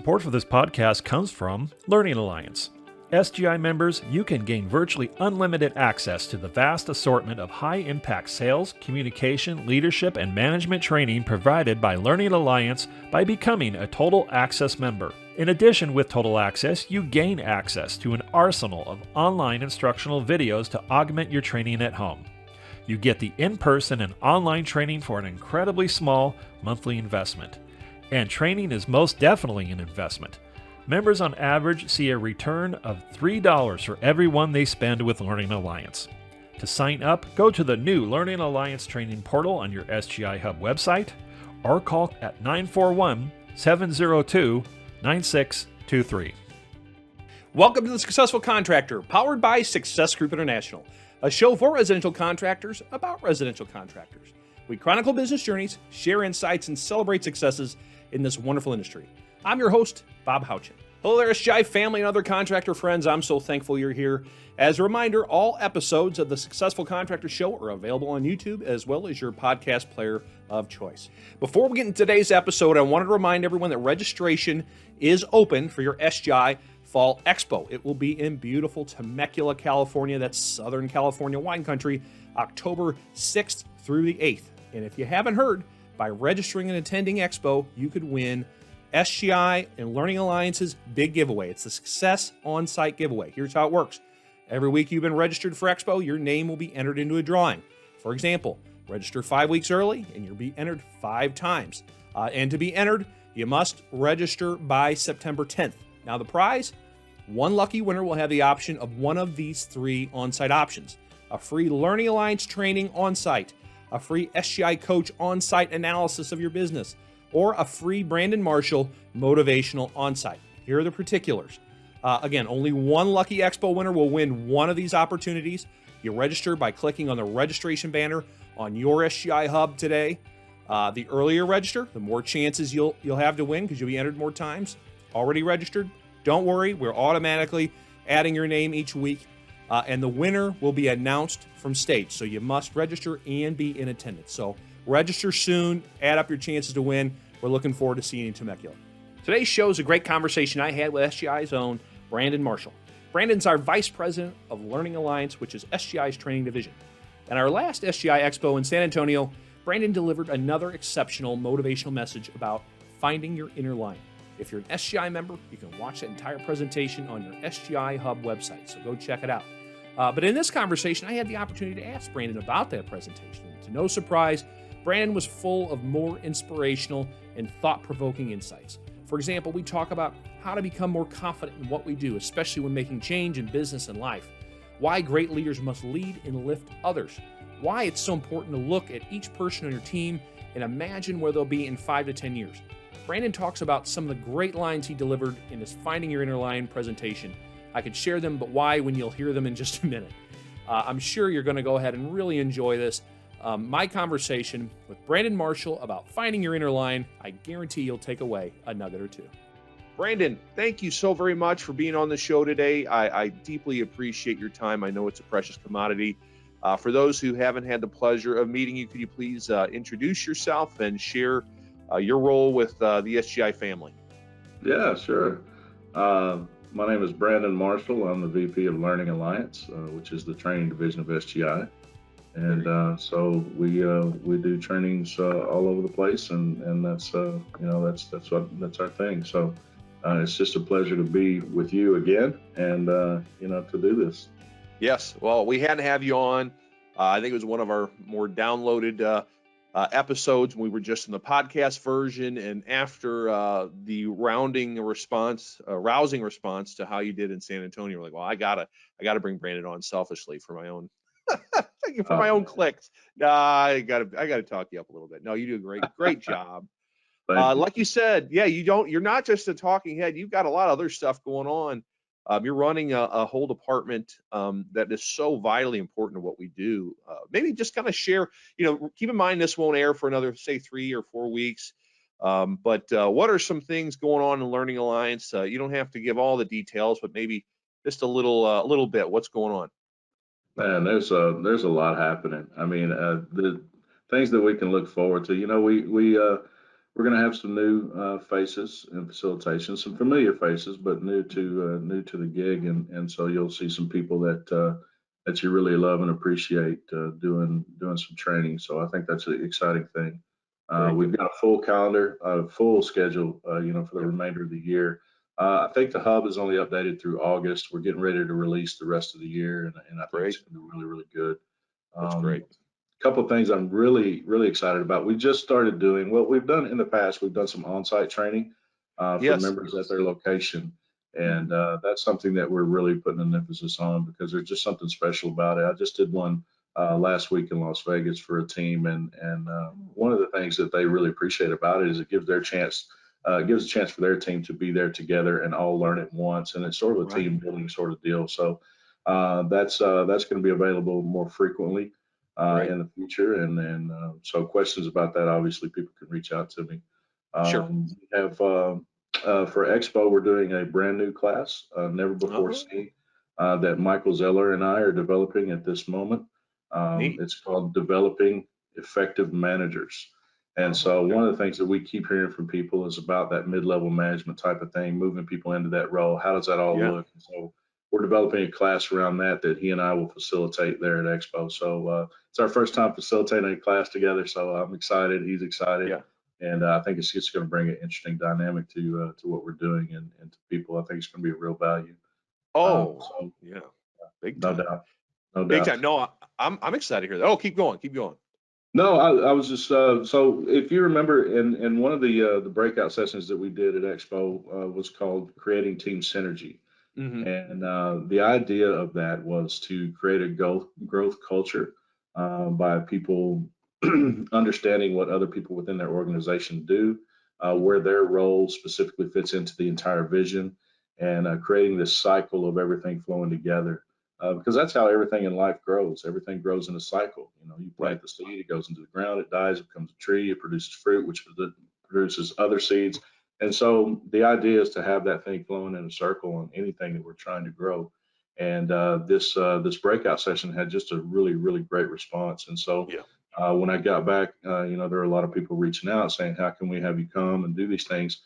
Support for this podcast comes from Learning Alliance. SGI members, you can gain virtually unlimited access to the vast assortment of high-impact sales, communication, leadership, and management training provided by Learning Alliance by becoming a Total Access member. In addition, with Total Access, you gain access to an arsenal of online instructional videos to augment your training at home. You get the in-person and online training for an incredibly small monthly investment. And training is most definitely an investment. Members on average see a return of $3 for every one they spend with Learning Alliance. To sign up, go to the new Learning Alliance training portal on your SGI Hub website or call at 941-702-9623. Welcome to the Successful Contractor, powered by Success Group International, a show for residential contractors about residential contractors. We chronicle business journeys, share insights, and celebrate successes in this wonderful industry. I'm your host, Bob Houchin. Hello there, SGI family and other contractor friends. I'm so thankful you're here. As a reminder, all episodes of the Successful Contractor Show are available on YouTube as well as your podcast player of choice. Before we get into today's episode, I wanted to remind everyone that registration is open for your SGI Fall Expo. It will be in beautiful Temecula, California. That's Southern California wine country, October 6th through the 8th. And if you haven't heard, by registering and attending Expo, you could win SGI and Learning Alliance's big giveaway. It's the Success On-Site Giveaway. Here's how it works. Every week you've been registered for Expo, your name will be entered into a drawing. For example, register 5 weeks early and you'll be entered 5 times. And to be entered, you must register by September 10th. Now the prize, one lucky winner will have the option of one of these 3 on-site options. A free Learning Alliance training on-site, a free SGI coach on-site analysis of your business, or a free Brandon Marshall motivational on-site. Here are the particulars. Again, only one lucky Expo winner will win one of these opportunities. You register by clicking on the registration banner on your SGI Hub today. The earlier register, the more chances you'll have to win because you'll be entered more times. Already registered? Don't worry, we're automatically adding your name each week, and the winner will be announced from stage. So you must register and be in attendance. So register soon, add up your chances to win. We're looking forward to seeing you in Temecula. Today's show is a great conversation I had with SGI's own Brandon Marshall. Brandon's our Vice President of Learning Alliance, which is SGI's training division. At our last SGI Expo in San Antonio, Brandon delivered another exceptional motivational message about finding your inner line. If you're an SGI member, you can watch that entire presentation on your SGI Hub website, so go check it out. But in this conversation, I had the opportunity to ask Brandon about that presentation. And to no surprise, Brandon was full of more inspirational and thought-provoking insights. For example, we talk about how to become more confident in what we do, especially when making change in business and life, why great leaders must lead and lift others, why it's so important to look at each person on your team and imagine where they'll be in 5 to 10 years. Brandon talks about some of the great lines he delivered in his Finding Your Inner Line presentation. I could share them, but why when you'll hear them in just a minute. I'm sure you're going to go ahead and really enjoy this. My conversation with Brandon Marshall about finding your inner line. I guarantee you'll take away a nugget or two. Brandon, thank you so very much for being on the show today. I deeply appreciate your time. I know it's a precious commodity. For those who haven't had the pleasure of meeting you, could you please introduce yourself and share your role with the SGI family? Yeah, sure. My name is Brandon Marshall. I'm the VP of Learning Alliance, which is the training division of SGI. And so we do trainings all over the place, and that's that's our thing. So it's just a pleasure to be with you again, and to do this. Yes, well, we had to have you on. I think it was one of our more downloaded episodes. We were just in the podcast version, and after the rousing response to how you did in San Antonio, we're like, well, I gotta bring Brandon on selfishly for my own. For my own clicks. Nah, I gotta talk you up a little bit. No, you do a great job. Like you said, yeah, you're not just a talking head. You've got a lot of other stuff going on. You're running a whole department that is so vitally important to what we do. Maybe just kind of share, keep in mind this won't air for another, say, 3 or 4 weeks. But what are some things going on in Learning Alliance? You don't have to give all the details, but maybe just a little bit. What's going on? Man, there's a lot happening. I mean, the things that we can look forward to. we're going to have some new faces in facilitation, some familiar faces, but new to the gig, and so you'll see some people that you really love and appreciate doing some training. So I think that's an exciting thing. We've got a full calendar, a full schedule, for the remainder of the year. I think the hub is only updated through August. We're getting ready to release the rest of the year, and I think it's going to be really, really good. That's great. A couple of things I'm really, really excited about. We just started doing what we've done in the past. We've done some on-site training for members at their location, and that's something that we're really putting an emphasis on because there's just something special about it. I just did one last week in Las Vegas for a team, and one of the things that they really appreciate about it is it gives a chance for their team to be there together and all learn at once, and it's sort of a team building sort of deal. So that's going to be available more frequently in the future, and so questions about that, obviously people can reach out to me. Sure. We have for Expo, we're doing a brand new class, never before seen, that Michael Zeller and I are developing at this moment. It's called Developing Effective Managers. And so one of the things that we keep hearing from people is about that mid-level management type of thing, moving people into that role. How does that all look? And so we're developing a class around that he and I will facilitate there at Expo. So it's our first time facilitating a class together. So I'm excited. He's excited. Yeah. And I think it's just going to bring an interesting dynamic to what we're doing and to people. I think it's going to be a real value. Big time. No doubt. Big time. No, I'm excited to hear that. Oh, keep going. No, I was just so if you remember in one of the breakout sessions that we did at Expo was called Creating Team Synergy. And the idea of that was to create a growth culture by people understanding what other people within their organization do, where their role specifically fits into the entire vision, and creating this cycle of everything flowing together. Because that's how everything in life grows. Everything grows in a cycle. You plant the seed, it goes into the ground, it dies, it becomes a tree, it produces fruit, which produces other seeds. And so the idea is to have that thing flowing in a circle on anything that we're trying to grow. And this breakout session had just a really, really great response. And so when I got back, there were a lot of people reaching out saying, how can we have you come and do these things?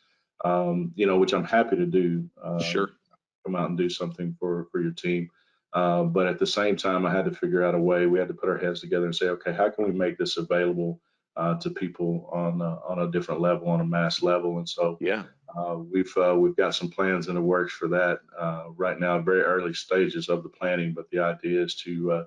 Which I'm happy to do. Sure. Come out and do something for your team. But at the same time, I had to figure out a way. We had to put our heads together and say, okay, how can we make this available to people on a different level, on a mass level? And so we've got some plans in the works for that right now, very early stages of the planning. But the idea is to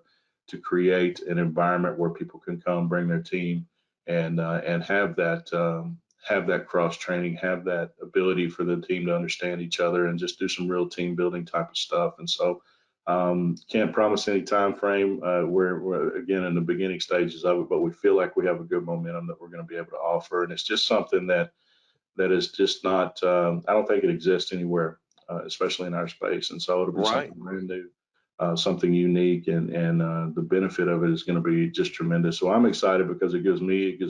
create an environment where people can come, bring their team, and have that cross training, have that ability for the team to understand each other, and just do some real team building type of stuff. And so. Can't promise any time frame. We're again in the beginning stages of it, but we feel like we have a good momentum that we're going to be able to offer, and it's just something that is just not. I don't think it exists anywhere, especially in our space, and so it'll be something brand new, something unique, and the benefit of it is going to be just tremendous. So I'm excited because it gives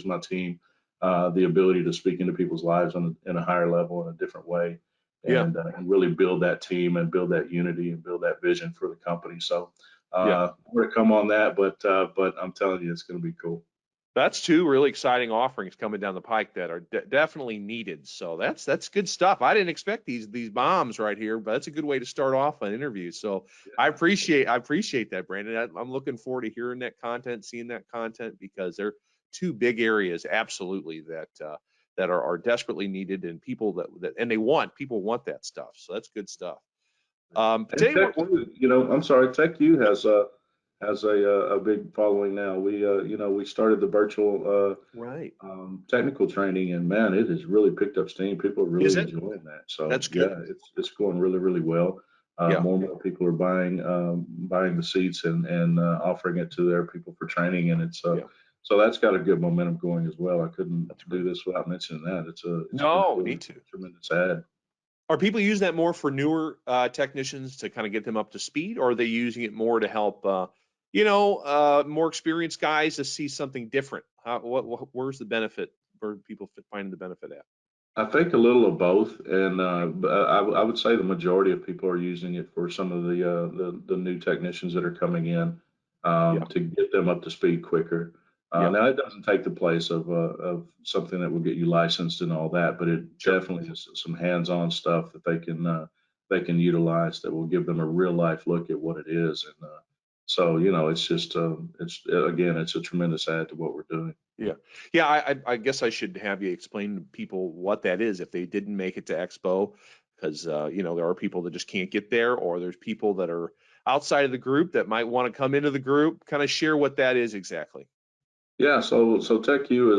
my team the ability to speak into people's lives in a higher level in a different way. And really build that team and build that unity and build that vision for the company. So more to come on that, but I'm telling you, it's going to be cool. That's two really exciting offerings coming down the pike that are definitely needed. So that's good stuff. I didn't expect these bombs right here, but that's a good way to start off an interview. So I appreciate that, Brandon. I'm looking forward to hearing that content, seeing that content, because they're two big areas, absolutely, that are desperately needed, and people people want that stuff. So that's good stuff. I'm sorry, TechU has a big following now. We started the virtual technical training, and man, it has really picked up steam. People are really enjoying that. So that's good. It's going really, really well. More and more people are buying the seats and offering it to their people for training, and it's so that's got a good momentum going as well. I couldn't do this without mentioning that. It's a tremendous ad. Are people using that more for newer technicians to kind of get them up to speed, or are they using it more to help, more experienced guys to see something different? Where's the benefit for people finding the benefit at? I think a little of both, and I would say the majority of people are using it for some of the new technicians that are coming in to get them up to speed quicker. Now, it doesn't take the place of something that will get you licensed and all that, but it definitely is some hands-on stuff that they can utilize that will give them a real life look at what it is. And so, it's just it's again, it's a tremendous add to what we're doing. Yeah. Yeah. I guess I should have you explain to people what that is if they didn't make it to Expo, because, there are people that just can't get there, or there's people that are outside of the group that might want to come into the group. Kind of share what that is exactly. Yeah, so TechU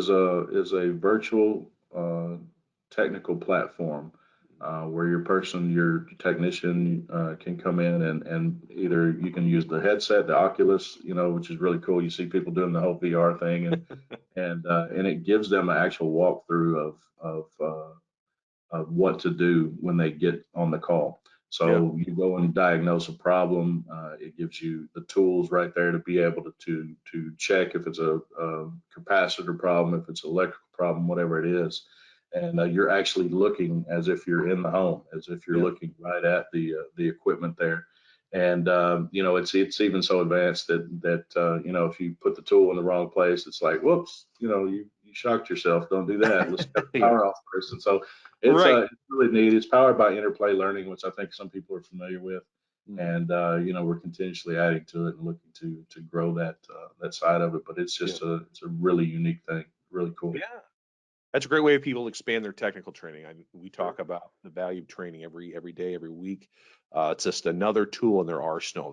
is a virtual technical platform where your technician can come in and either you can use the headset, the Oculus, which is really cool. You see people doing the whole VR thing, and it gives them an actual walkthrough of what to do when they get on the call. So you go and diagnose a problem. It gives you the tools right there to be able to check if it's a capacitor problem, if it's an electrical problem, whatever it is. And you're actually looking as if you're in the home, as if you're looking right at the equipment there. And it's even so advanced that if you put the tool in the wrong place, it's like, whoops, you shocked yourself. Don't do that. Let's cut the power off first. And so it's really neat. It's powered by Interplay Learning, which I think some people are familiar with. And we're continuously adding to it and looking to grow that side of it. But it's just it's a really unique thing. Really cool. Yeah. That's a great way of people to expand their technical training. We talk about the value of training every day, every week. It's just another tool in their arsenal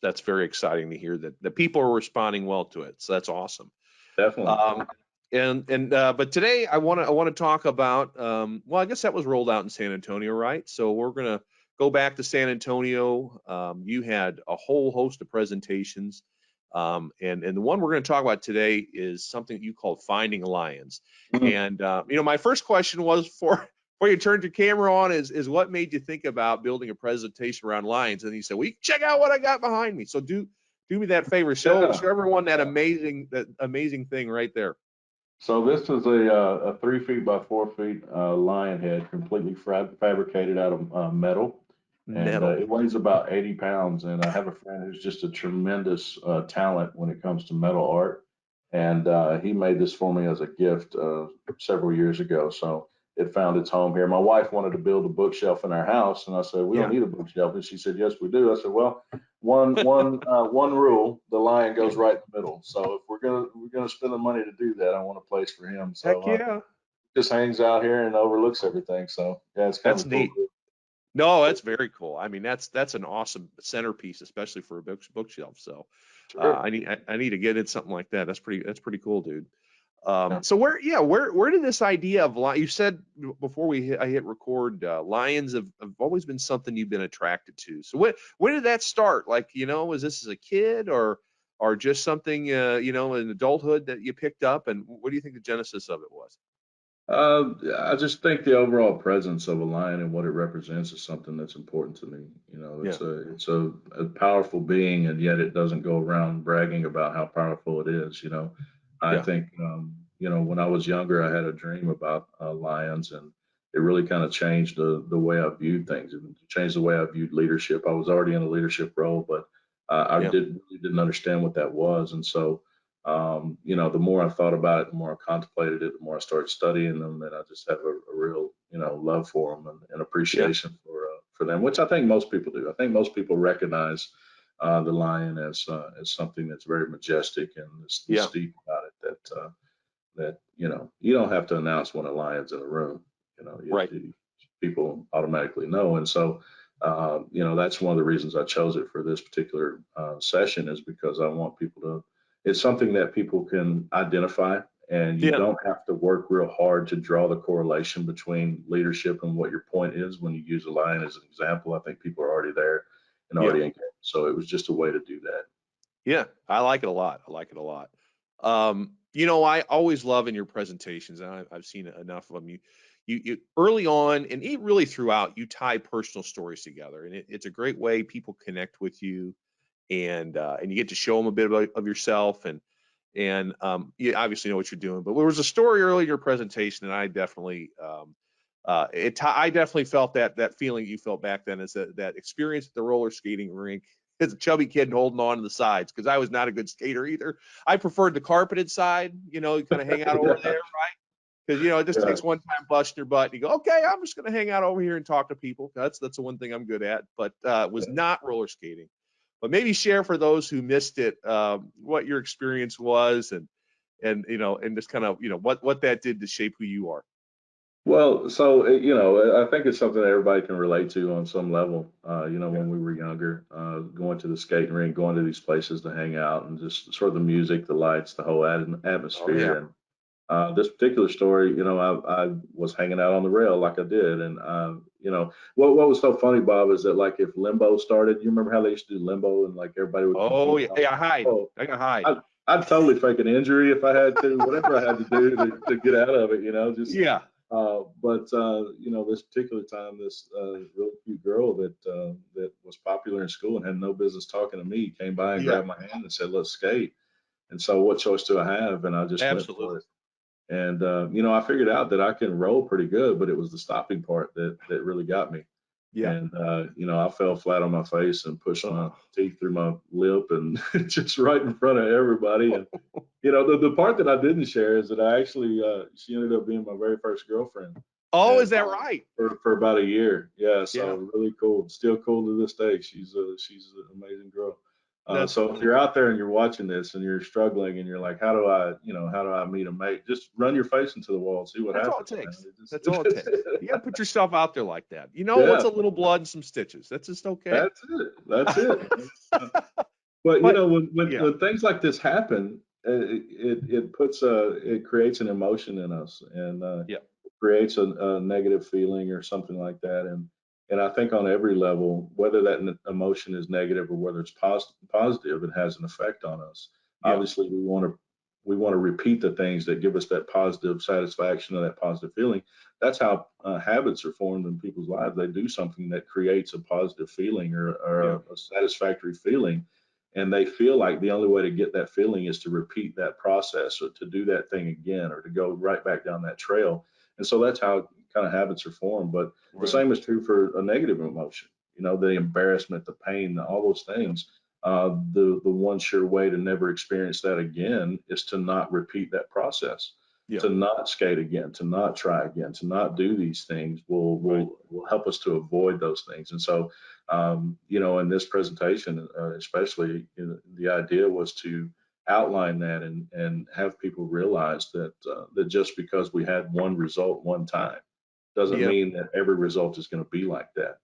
that's very exciting to hear that people are responding well to it. So that's awesome. Definitely. But today I want to talk about I guess that was rolled out in San Antonio, right? So we're gonna go back to San Antonio. You had a whole host of presentations, and the one we're going to talk about today is something that you called Finding Lions. And my first question was before you turned your camera on is what made you think about building a presentation around lions? And you said, well, you check out what I got behind me. So do me that favor, show everyone that amazing thing right there. So this is a 3 feet by 4 feet lion head, completely fabricated out of metal. And it weighs about 80 pounds. And I have a friend who's just a tremendous talent when it comes to metal art. And he made this for me as a gift several years ago. So it found its home here. My wife wanted to build a bookshelf in our house. And I said, we don't need a bookshelf. And she said, yes, we do. I said, well, one rule, the lion goes right in the middle. So if we're gonna spend the money to do that, I want a place for him. So just hangs out here and overlooks everything. So yeah, it's kind of neat. Cool. No, that's very cool. I mean, that's an awesome centerpiece, especially for a bookshelf. So I need to get in something like that. That's pretty cool, dude. So where did this idea of you said before I hit record, lions have always been something you've been attracted to. So when did that start? Like, was this as a kid or just something, in adulthood that you picked up? And what do you think the genesis of it was? I just think the overall presence of a lion and what it represents is something that's important to me. It's a powerful being, and yet it doesn't go around bragging about how powerful it is. I think, when I was younger, I had a dream about lions, and it really kind of changed the way I viewed things. It changed the way I viewed leadership. I was already in a leadership role, but I really didn't understand what that was. And so, the more I thought about it, the more I contemplated it, the more I started studying them, and I just have a real, love for them and appreciation for them, which I think most people do. I think most people recognize the lion as something that's very majestic and mystique about it that you don't have to announce when a lion's in a room. People automatically know, and so that's one of the reasons I chose it for this particular session, is because I want people to. It's something that people can identify, and you don't have to work real hard to draw the correlation between leadership and what your point is. When you use a lion as an example, I think people are already there and already engaged. So it was just a way to do that. Yeah, I like it a lot. I always love in your presentations, and I've seen enough of them. You early on, and really throughout, you tie personal stories together, and it's a great way people connect with you, and you get to show them a bit of yourself, and you obviously know what you're doing. But there was a story early in your presentation, and I definitely I definitely felt that feeling you felt back then, is that experience at the roller skating rink as a chubby kid and holding on to the sides because I was not a good skater either. I preferred the carpeted side, you kind of hang out over there, right? Because it just takes one time busting your butt and you go, okay, I'm just going to hang out over here and talk to people. That's the one thing I'm good at, but was not roller skating. But maybe share for those who missed it what your experience was and just kind of what that did to shape who you are. Well, so I think it's something that everybody can relate to on some level. When we were younger, going to the skating rink, going to these places to hang out, and just sort of the music, the lights, the whole atmosphere. And this particular story, I was hanging out on the rail like I did, and what was so funny, Bob, is that like if limbo started, you remember how they used to do limbo and like everybody would. Oh yeah, I hide. I can hide. I'd totally fake an injury if I had to, whatever I had to do to get out of it, just. Yeah. But this particular time, this really cute girl that was popular in school and had no business talking to me came by and grabbed my hand and said, "Let's skate." And so, what choice do I have? And I just went for it. And I figured out that I can roll pretty good, but it was the stopping part that really got me. Yeah. And I fell flat on my face and pushed my teeth through my lip and just right in front of everybody. And the part that I didn't share is that I actually she ended up being my very first girlfriend. Oh, is that right? For about a year. Yeah. So really cool. Still cool to this day. She's an amazing girl. So if you're out there and you're watching this and you're struggling and you're like, how do I meet a mate? Just run your face into the wall and see what happens. That's all it takes. You got to put yourself out there like that. What's a little blood and some stitches? That's just okay. That's it. But when things like this happen, it creates an emotion in us and creates a negative feeling or something like that. And I think on every level, whether that emotion is negative or whether it's positive, it has an effect on us. Yeah. Obviously, we want to repeat the things that give us that positive satisfaction or that positive feeling. That's how habits are formed in people's lives. They do something that creates a positive feeling or a satisfactory feeling, and they feel like the only way to get that feeling is to repeat that process or to do that thing again or to go right back down that trail. And so that's how kind of habits are formed. But the same is true for a negative emotion. The embarrassment, the pain, all those things. The one sure way to never experience that again is to not repeat that process, to not skate again, to not try again, to not do these things will help us to avoid those things. And so, in this presentation, especially, the idea was to outline that and have people realize that just because we had one result one time doesn't mean that every result is going to be like that.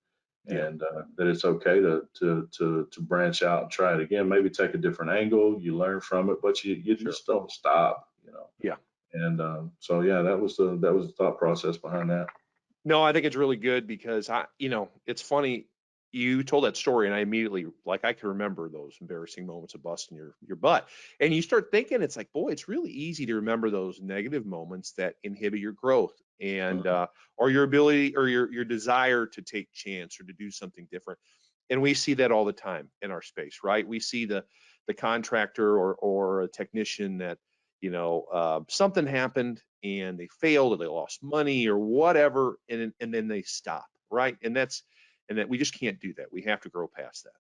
And that it's okay to branch out and try it again, maybe take a different angle, you learn from it, but you just don't stop, Yeah. And that was the thought process behind that. No, I think it's really good because it's funny. You told that story and I immediately, I can remember those embarrassing moments of busting your butt. And you start thinking, it's like, boy, it's really easy to remember those negative moments that inhibit your growth and or your ability or your desire to take chance or to do something different. And we see that all the time in our space, right? We see the contractor or a technician that, something happened and they failed or they lost money or whatever, and then they stop, right? And that we just can't do that. We have to grow past that.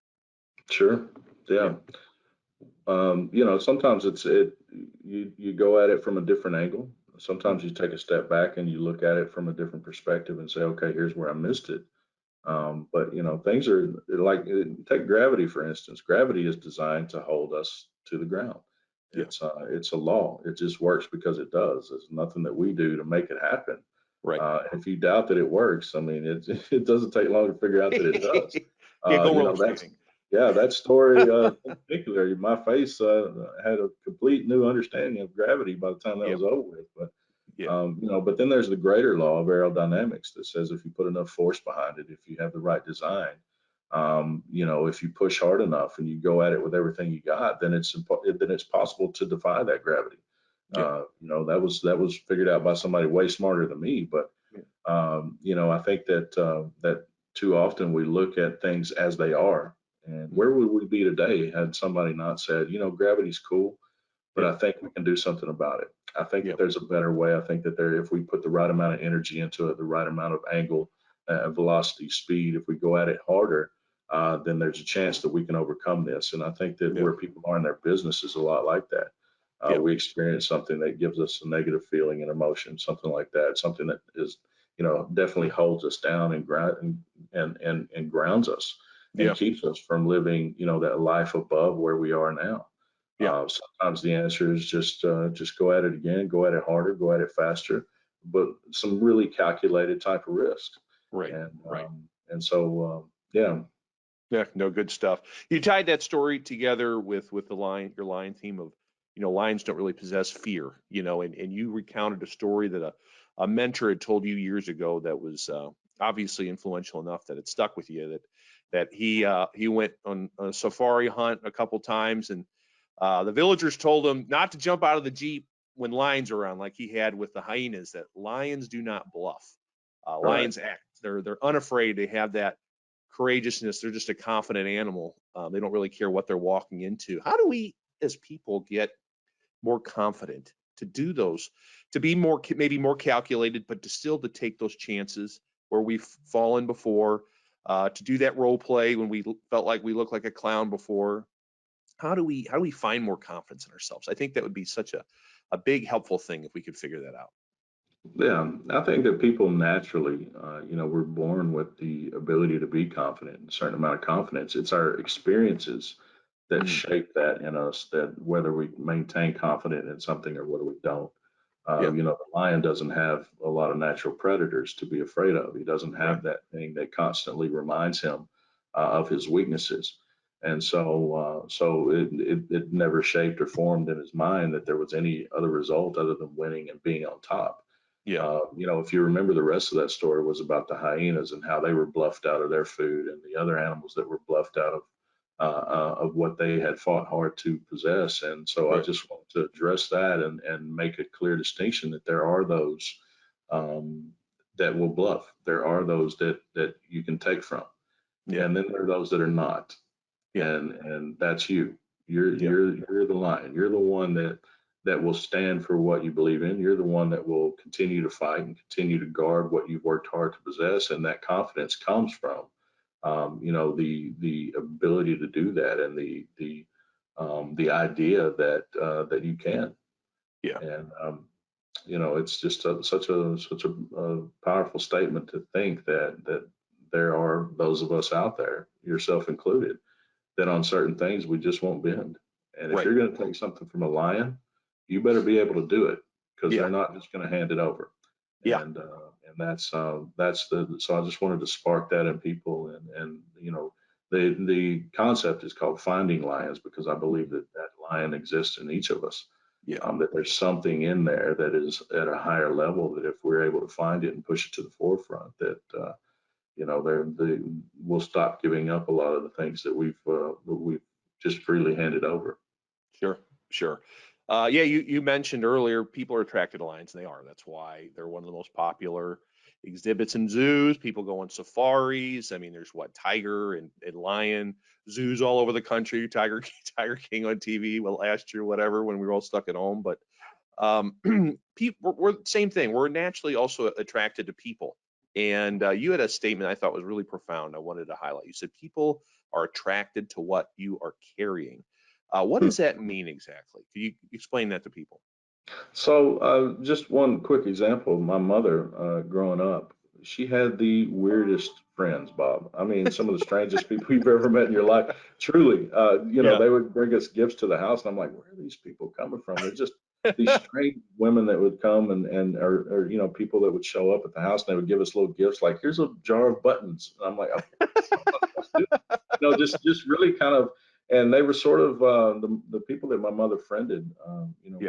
Sure. Yeah. Sometimes you go at it from a different angle. Sometimes you take a step back and you look at it from a different perspective and say, okay, here's where I missed it. But things are like, take gravity, for instance. Gravity is designed to hold us to the ground. It's a law. It just works because it does. There's nothing that we do to make it happen. Right. If you doubt that it works, I mean, it doesn't take long to figure out that it does. That story in particular, my face had a complete new understanding of gravity by the time that was over with. But but then there's the greater law of aerodynamics that says if you put enough force behind it, if you have the right design, if you push hard enough and you go at it with everything you got, then it's possible to defy that gravity. That was figured out by somebody way smarter than me. But I think that too often we look at things as they are. And where would we be today had somebody not said, gravity's cool, but I think we can do something about it. I think that there's a better way. I think that if we put the right amount of energy into it, the right amount of angle, velocity, speed, if we go at it harder, then there's a chance that we can overcome this. And I think that where people are in their business is a lot like that. We experience something that gives us a negative feeling and emotion, something like that, something that is, definitely holds us down and grounds us and keeps us from living, that life above where we are now. Sometimes the answer is just go at it again, go at it harder, go at it faster, but some really calculated type of risk. Right. And so, yeah. Yeah, no, good stuff. You tied that story together with your lion theme of, lions don't really possess fear, and you recounted a story that a mentor had told you years ago that was obviously influential enough that it stuck with you, that he went on a safari hunt a couple times, and the villagers told him not to jump out of the Jeep when lions are around, like he had with the hyenas, that lions do not bluff. Lions act. They're unafraid. They have that courageousness. They're just a confident animal. They don't really care what they're walking into. How do we as people get more confident to do those, to be maybe more calculated, but to take those chances where we've fallen before, to do that role play when we felt like we looked like a clown before? How do we find more confidence in ourselves? I think that would be such a big helpful thing if we could figure that out. Yeah, I think that people naturally, we're born with the ability to be confident, a certain amount of confidence. It's our experiences that shape that in us, that whether we maintain confidence in something or whether we don't. The lion doesn't have a lot of natural predators to be afraid of. He doesn't have that thing that constantly reminds him of his weaknesses. And so it never shaped or formed in his mind that there was any other result other than winning and being on top. If you remember, the rest of that story was about the hyenas and how they were bluffed out of their food, and the other animals that were bluffed out of what they had fought hard to possess. And so I just want to address that and make a clear distinction that there are those that will bluff. There are those that you can take from, and then there are those that are not. And that's you. You're the lion. You're the one that will stand for what you believe in. You're the one that will continue to fight and continue to guard what you've worked hard to possess. And that confidence comes from, the ability to do that, and the idea that you can. And it's just such a powerful statement to think that there are those of us out there, yourself included, that on certain things we just won't bend. And if you're going to take something from a lion, you better be able to do it, because they're not just going to hand it over. And that's so I just wanted to spark that in people. And the concept is called finding lions, because I believe that lion exists in each of us. That there's something in there that is at a higher level, that if we're able to find it and push it to the forefront, that we'll stop giving up a lot of the things that we've just freely handed over. Sure. You mentioned earlier people are attracted to lions, and they are. That's why they're one of the most popular exhibits in zoos. People go on safaris. I mean, there's tiger and lion zoos all over the country. Tiger King on TV last year, whatever, when we were all stuck at home. But people, we're the same thing. We're naturally also attracted to people. And you had a statement I thought was really profound. I wanted to highlight. You said people are attracted to what you are carrying. What does that mean exactly? Can you explain that to people? So just one quick example. My mother, growing up, she had the weirdest friends, Bob. I mean, some of the strangest people you've ever met in your life. Truly, they would bring us gifts to the house, and I'm like, where are these people coming from? They're just these strange women that would come or people that would show up at the house, and they would give us little gifts, like, here's a jar of buttons. And I'm like, just really kind of. And they were sort of the people that my mother friended,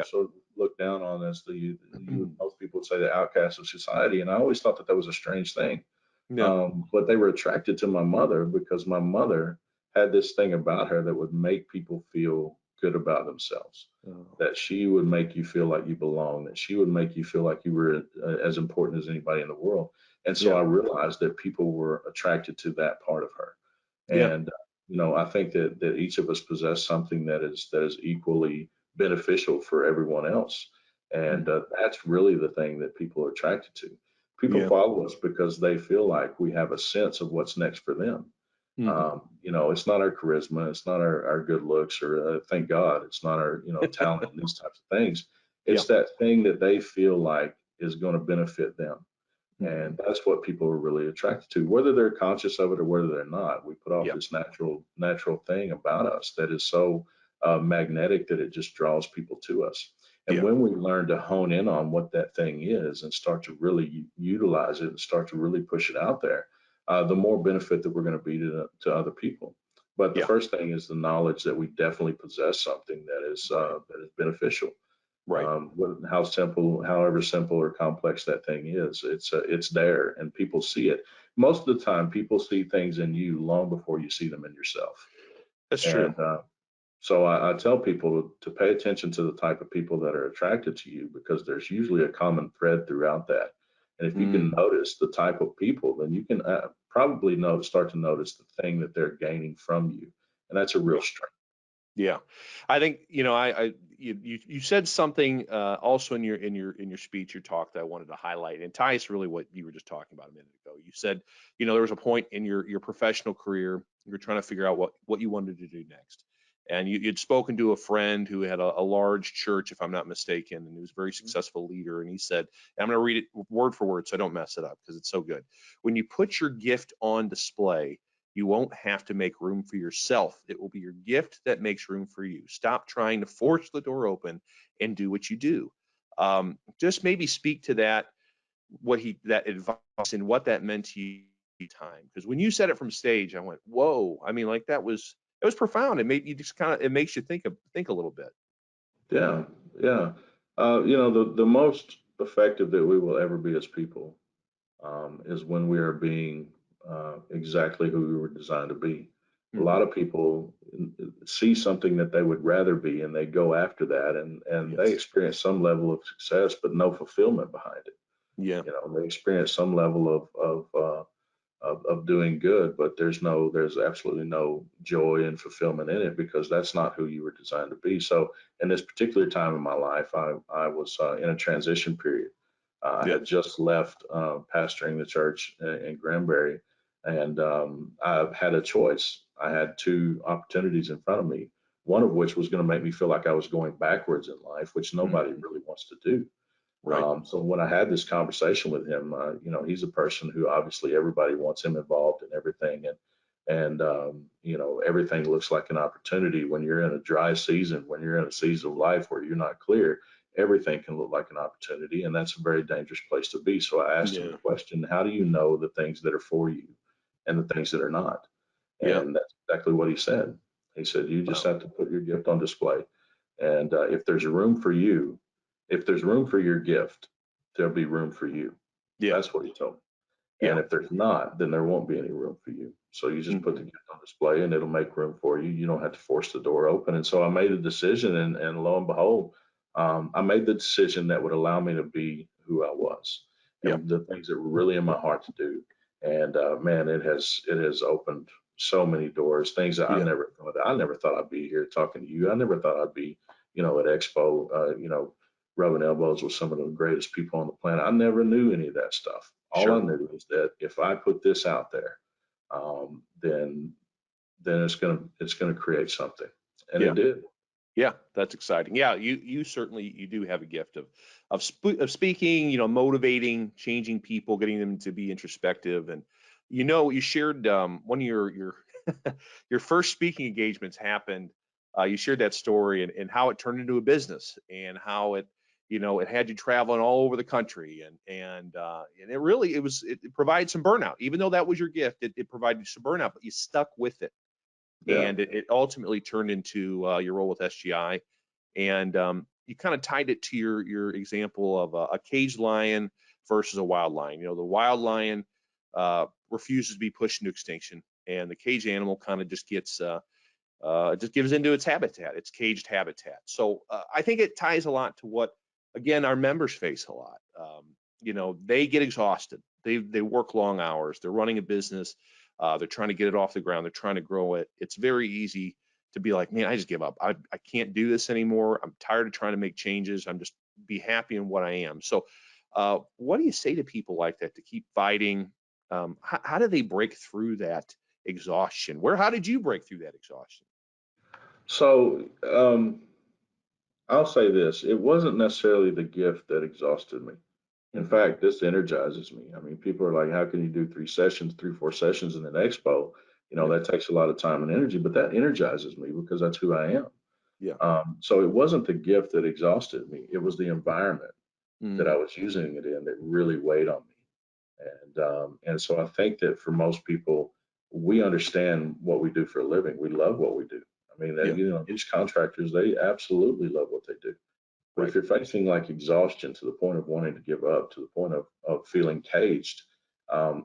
sort of looked down on as most people would say, the outcasts of society. And I always thought that was a strange thing. But they were attracted to my mother because my mother had this thing about her that would make people feel good about themselves, that she would make you feel like you belong, that she would make you feel like you were as important as anybody in the world. And so I realized that people were attracted to that part of her. And I think that each of us possess something that is equally beneficial for everyone else. And that's really the thing that people are attracted to. People follow us because they feel like we have a sense of what's next for them. It's not our charisma, it's not our good looks, or thank God, it's not our talent and these types of things. Yeah. It's that thing that they feel like is going to benefit them. Mhm. And that's what people are really attracted to, whether they're conscious of it or whether they're not. We put off Yeah. this natural thing about us that is so magnetic that it just draws people to us. And Yeah. when we learn to hone in on what that thing is and start to really utilize it and start to really push it out there, the more benefit that we're going to be to other people. But the Yeah. first thing is the knowledge that we definitely possess something that is beneficial. Right. However simple or complex that thing is, it's there and people see it. Most of the time, people see things in you long before you see them in yourself. That's true. And so I tell people to pay attention to the type of people that are attracted to you, because there's usually a common thread throughout that. And if you can notice the type of people, then you can probably start to notice the thing that they're gaining from you, and that's a real strength. Yeah, I think you said something also in your speech, your talk, that I wanted to highlight, and ties really what you were just talking about a minute ago. You said there was a point in your professional career you were trying to figure out what you wanted to do next, and you'd spoken to a friend who had a large church, if I'm not mistaken, and he was a very successful leader, and he said, and I'm going to read it word for word so I don't mess it up because it's so good. When you put your gift on display, you won't have to make room for yourself. It will be your gift that makes room for you. Stop trying to force the door open and do what you do. Just maybe speak to that advice and what that meant to you time. Because when you said it from stage, I went, whoa. I mean, like it was profound. It made you it makes you think a little bit. Yeah, yeah. The most effective that we will ever be as people is when we are being exactly who we were designed to be. A lot of people see something that they would rather be, and they go after that, and they Yes. experience some level of success, but no fulfillment behind it. Yeah. They experience some level of doing good, but there's absolutely no joy and fulfillment in it, because that's not who you were designed to be. So in this particular time in my life, I was in a transition period. I Yeah. had just left pastoring the church in Granbury, and I had a choice. I had two opportunities in front of me, one of which was going to make me feel like I was going backwards in life, which nobody really wants to do. Right. So when I had this conversation with him, he's a person who obviously everybody wants him involved in everything, and everything looks like an opportunity when you're in a dry season, when you're in a season of life where you're not clear. Everything can look like an opportunity, and that's a very dangerous place to be. So I asked him Yeah. the question: how do you know the things that are for you and the things that are not? Yeah. And that's exactly what he said. He said, you just Wow. have to put your gift on display. And if there's room for you, if there's room for your gift, there'll be room for you. Yeah. That's what he told me. And Yeah. if there's not, then there won't be any room for you. So you just put the gift on display, and it'll make room for you. You don't have to force the door open. And so I made a decision, and lo and behold, I made the decision that would allow me to be who I was Yeah. and the things that were really in my heart to do. And man, it has opened so many doors, things that Yeah. I never thought I'd be here talking to you. I never thought I'd be, at Expo, rubbing elbows with some of the greatest people on the planet. I never knew any of that stuff. All I Sure. knew is that if I put this out there, then it's gonna create something, and Yeah. it did. Yeah, that's exciting. Yeah, you certainly you do have a gift of speaking, motivating, changing people, getting them to be introspective, and you shared one of your your first speaking engagements happened. You shared that story and how it turned into a business and how it had you traveling all over the country and it provided some burnout. Even though that was your gift, it provided some burnout, but you stuck with it. Yeah, And it ultimately turned into your role with SGI, and you kind of tied it to your example of a caged lion versus a wild lion. The wild lion refuses to be pushed into extinction, and the caged animal kind of just gets just gives into its habitat, its caged habitat. So I think it ties a lot to what, again, our members face a lot. They get exhausted. They work long hours. They're running a business. They're trying to get it off the ground. They're trying to grow it. It's very easy to be like, man, I just give up. I can't do this anymore. I'm tired of trying to make changes. I'm just be happy in what I am. So what do you say to people like that to keep fighting? How do they break through that exhaustion. How did you break through that exhaustion? So I'll say this: it wasn't necessarily the gift that exhausted me. In fact, this energizes me. I mean, people are like, "How can you do 4 sessions in an expo?" That takes a lot of time and energy, but that energizes me because that's who I am. Yeah. So it wasn't the gift that exhausted me; it was the environment that I Mm. was using it in that really weighed on me. And so I think that for most people, we understand what we do for a living. We love what we do. I mean, Yeah. these contractors, they absolutely love what they do. But Right. if you're facing like exhaustion to the point of wanting to give up, to the point of feeling caged,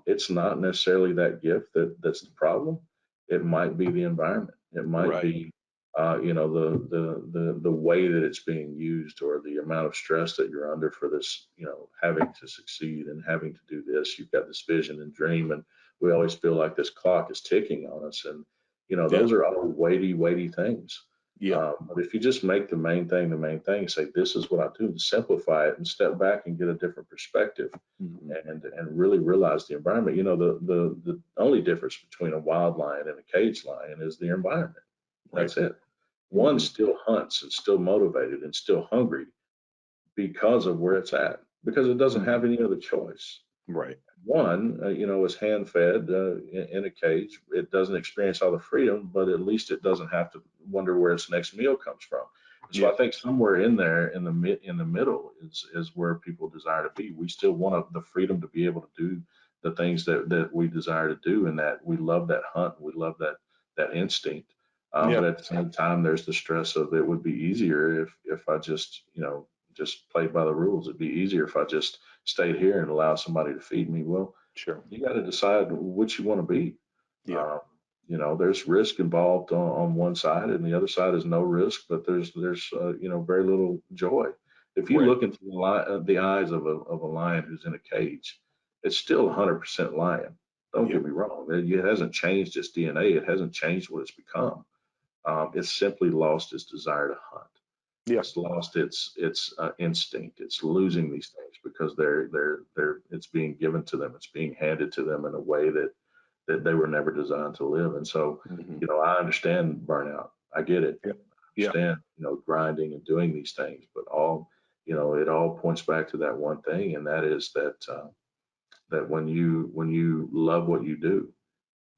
it's not necessarily that gift that's the problem. It might be the environment. It might Right. be, the way that it's being used, or the amount of stress that you're under for this, having to succeed and having to do this. You've got this vision and dream, and we always feel like this clock is ticking on us. And Yeah. those are all weighty things. Yeah. But if you just make the main thing, say, this is what I do, and simplify it and step back and get a different perspective, Mhm. and really realize the environment. The only difference between a wild lion and a caged lion is the environment. That's it. One still hunts and still motivated and still hungry because of where it's at, because it doesn't have any other choice. Right. One, is hand fed in a cage. It doesn't experience all the freedom, but at least it doesn't have to wonder where its next meal comes from. So Yeah. I think somewhere in there, in the middle, is where people desire to be. We still want the freedom to be able to do the things that we desire to do, and that we love that hunt, we love that instinct. Yeah. But at the same time, there's the stress of, it would be easier if I just played by the rules. It'd be easier if I just stayed here and allowed somebody to feed me. Well, Sure. you got to decide what you want to be. Yeah. There's risk involved on one side, and the other side is no risk, but there's very little joy. If you Right. look into the eyes of a lion who's in a cage, it's still 100% lion. Don't Yeah. get me wrong. It hasn't changed its DNA. It hasn't changed what it's become. It's simply lost its desire to hunt. Yeah. It's lost its instinct. It's losing these things because it's being given to them. It's being handed to them in a way that they were never designed to live. And so, Mhm. I understand burnout. I get it. Yeah. I Yeah. understand, grinding and doing these things, but it all points back to that one thing, and that is that when you love what you do,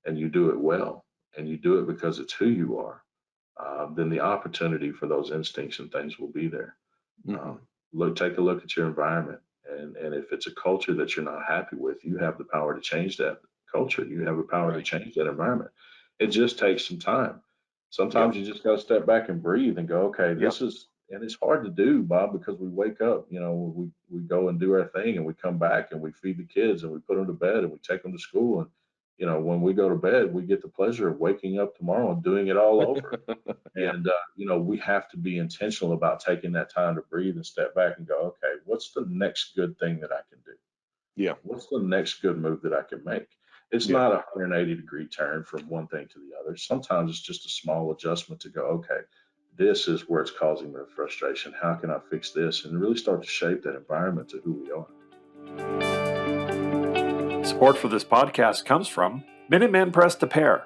and you do it well, and you do it because it's who you are, then the opportunity for those instincts and things will be there. Mhm. Take a look at your environment, and if it's a culture that you're not happy with, you have the power to change that culture. You have the power to Right. change that environment. It just takes some time. Yeah. Sometimes you just got to step back and breathe and go, okay, Yeah. and it's hard to do, Bob, because we wake up, we go and do our thing, and we come back and we feed the kids and we put them to bed and we take them to school. And, when we go to bed, we get the pleasure of waking up tomorrow and doing it all over. Yeah. And, we have to be intentional about taking that time to breathe and step back and go, okay, what's the next good thing that I can do? Yeah. What's the next good move that I can make? It's Yeah. not a 180-degree turn from one thing to the other. Sometimes it's just a small adjustment to go, okay, this is where it's causing me frustration. How can I fix this? And really start to shape that environment to who we are. Support for this podcast comes from Minuteman Press to Pair.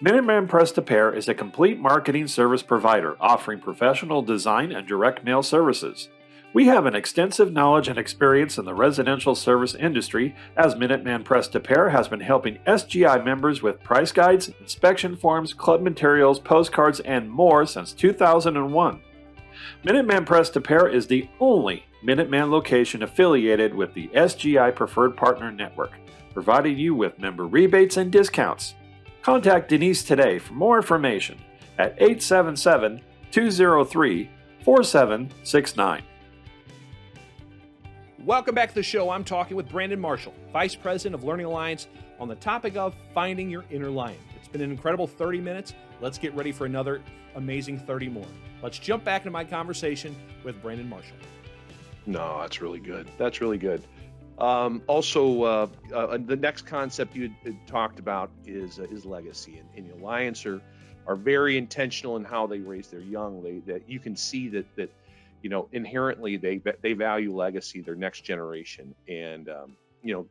Minuteman Press to Pair is a complete marketing service provider offering professional design and direct mail services. We have an extensive knowledge and experience in the residential service industry, as Minuteman Press to Pair has been helping SGI members with price guides, inspection forms, club materials, postcards, and more since 2001. Minuteman Press to Pair is the only Minuteman location affiliated with the SGI Preferred Partner Network, providing you with member rebates and discounts. Contact Denise today for more information at 877-203-4769. Welcome back to the show. I'm talking with Brandon Marshall, Vice President of Learning Alliance, on the topic of finding your inner lion. It's been an incredible 30 minutes. Let's get ready for another amazing 30 more. Let's jump back into my conversation with Brandon Marshall. No, that's really good. That's really good. Also, the next concept you had talked about is legacy, and the Alliance are very intentional in how they raise their young. That you can see that inherently they value legacy, their next generation, and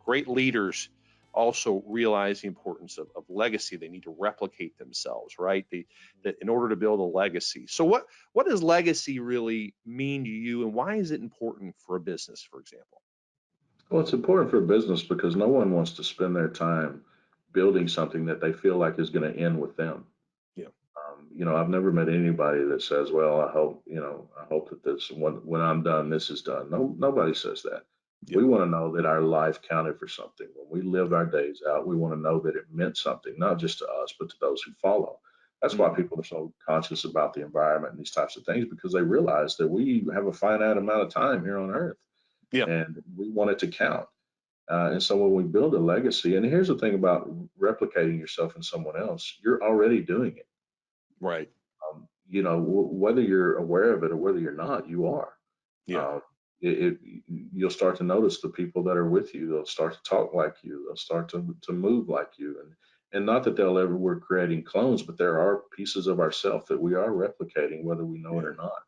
great leaders also realize the importance of legacy. They need to replicate themselves, right? In order to build a legacy. So what does legacy really mean to you, and why is it important for a business, for example? Well, it's important for a business because no one wants to spend their time building something that they feel like is going to end with them. Yeah. I've never met anybody that says, "Well, I hope that this when I'm done, this is done." No, nobody says that. Yeah. We want to know that our life counted for something. When we lived our days out, we want to know that it meant something, not just to us, but to those who follow. That's why Mhm. people are so conscious about the environment and these types of things, because they realize that we have a finite amount of time here on Earth, Yeah. and we want it to count. And so when we build a legacy, and here's the thing about replicating yourself in someone else, you're already doing it. Right. Whether you're aware of it or whether you're not, you are. Yeah. Um, you'll start to notice the people that are with you. They'll start to talk like you. They'll start to move like you. And not that we're creating clones, but there are pieces of ourself that we are replicating, whether we know it Yeah. or not.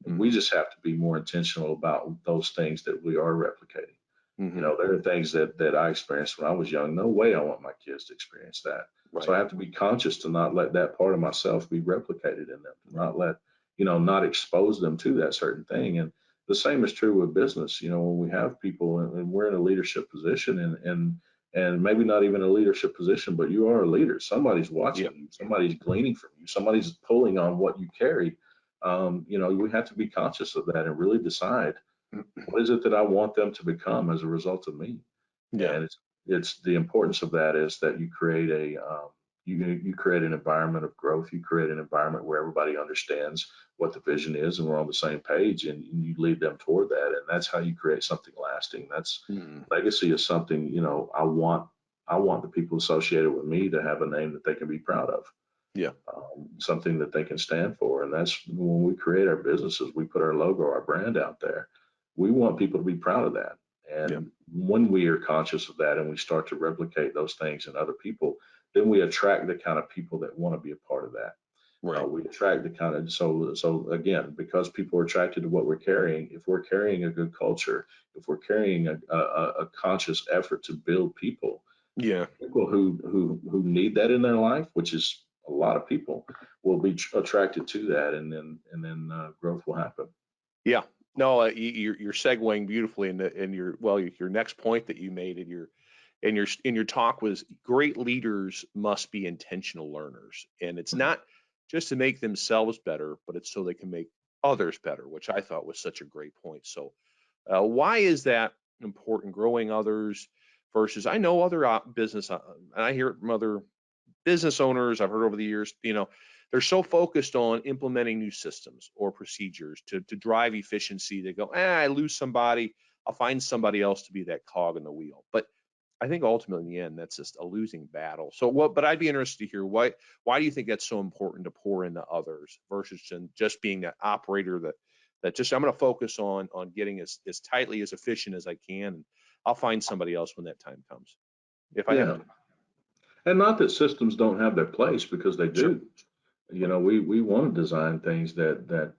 And we Hmm. just have to be more intentional about those things that we are replicating. Hmm. There are things that I experienced when I was young. No way I want my kids to experience that. So Right. I have to be conscious to not let that part of myself be replicated in them, to Right. not expose them to that certain thing. And the same is true with business. When we have people and we're in a leadership position and maybe not even a leadership position, but you are a leader. Somebody's Yeah. watching you, somebody's gleaning from you, somebody's pulling on what you carry. We have to be conscious of that and really decide what is it that I want them to become as a result of me? Yeah. And it's the importance of that is that you create you create an environment of growth. You create an environment where everybody understands what the vision is and we're on the same page, and you lead them toward that. And that's how you create something lasting. That's Hmm. legacy is something, I want the people associated with me to have a name that they can be proud of, Yeah. something that they can stand for. And that's when we create our businesses, we put our logo, our brand out there. We want people to be proud of that. Yeah. And when we are conscious of that and we start to replicate those things in other people, then we attract the kind of people that want to be a part of that. Right. We attract the kind of so again, because people are attracted to what we're carrying. If we're carrying a good culture, if we're carrying a conscious effort to build Yeah. people who need that in their life, which is a lot of people, will be attracted to that, and then growth will happen. Yeah. No, you're segueing beautifully in your next point that you made in your talk was great leaders must be intentional learners, and it's not just to make themselves better, but it's so they can make others better, which I thought was such a great point. So, why is that important? Growing others versus I know other business, and I hear it from other business owners I've heard over the years, they're so focused on implementing new systems or procedures to drive efficiency. They go, I lose somebody, I'll find somebody else to be that cog in the wheel. But I think ultimately in the end, that's just a losing battle. So but I'd be interested to hear why do you think that's so important to pour into others versus just being that operator that just I'm going to focus on getting as tightly as efficient as I can. And I'll find somebody else when that time comes, if I have Yeah, to. and not that systems don't have their place, because they Sure. do. We want to design things that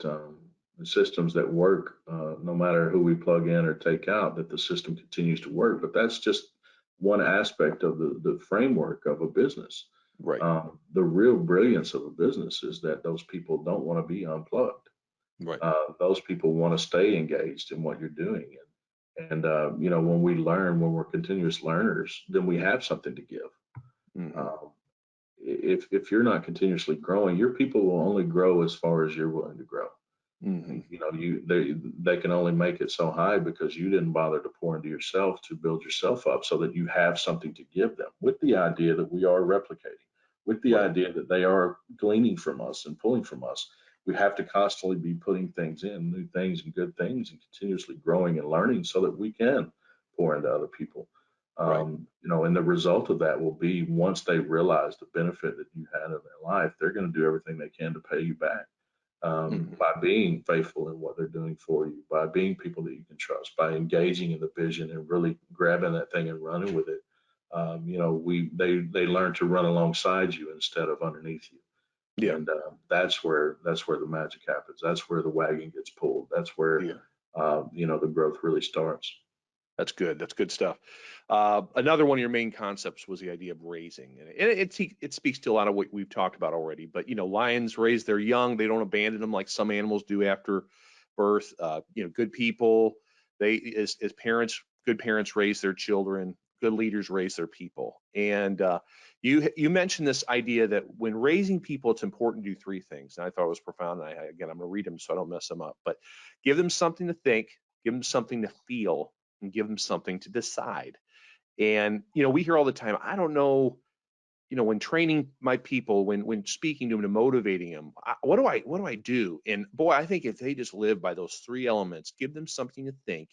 systems that work, no matter who we plug in or take out, that the system continues to work. But that's just one aspect of the framework of a business. Right. The real brilliance of a business is that those people don't want to be unplugged. Right. Those people want to stay engaged in what you're doing. And when we learn, when we're continuous learners, then we have something to give. Hmm. Um, if you're not continuously growing, your people will only grow as far as you're willing to grow. Hmm. They can only make it so high because you didn't bother to pour into yourself to build yourself up so that you have something to give them, with the idea that we are replicating, with the Right. idea that they are gleaning from us and pulling from us. We have to constantly be putting things in, new things and good things, and continuously growing and learning so that we can pour into other people. Right. And the result of that will be, once they realize the benefit that you had in their life, they're going to do everything they can to pay you back, Hmm. by being faithful in what they're doing for you, by being people that you can trust, by engaging in the vision and really grabbing that thing and running with it. They learn to run alongside you instead of underneath you, Yeah. and that's where the magic happens. That's where the wagon gets pulled. That's where Yeah. the growth really starts. That's good. That's good stuff. Another one of your main concepts was the idea of raising, and it speaks to a lot of what we've talked about already. But lions raise their young; they don't abandon them like some animals do after birth. Good people, as parents, good parents raise their children. Good leaders raise their people. And you mentioned this idea that when raising people, it's important to do three things. And I thought it was profound. And I'm going to read them so I don't mess them up. But give them something to think, give them something to feel, and give them something to decide. And we hear all the time, I don't know, when training my people, when speaking to them, to motivating them, what do I do? And boy, I think if they just live by those three elements, give them something to think,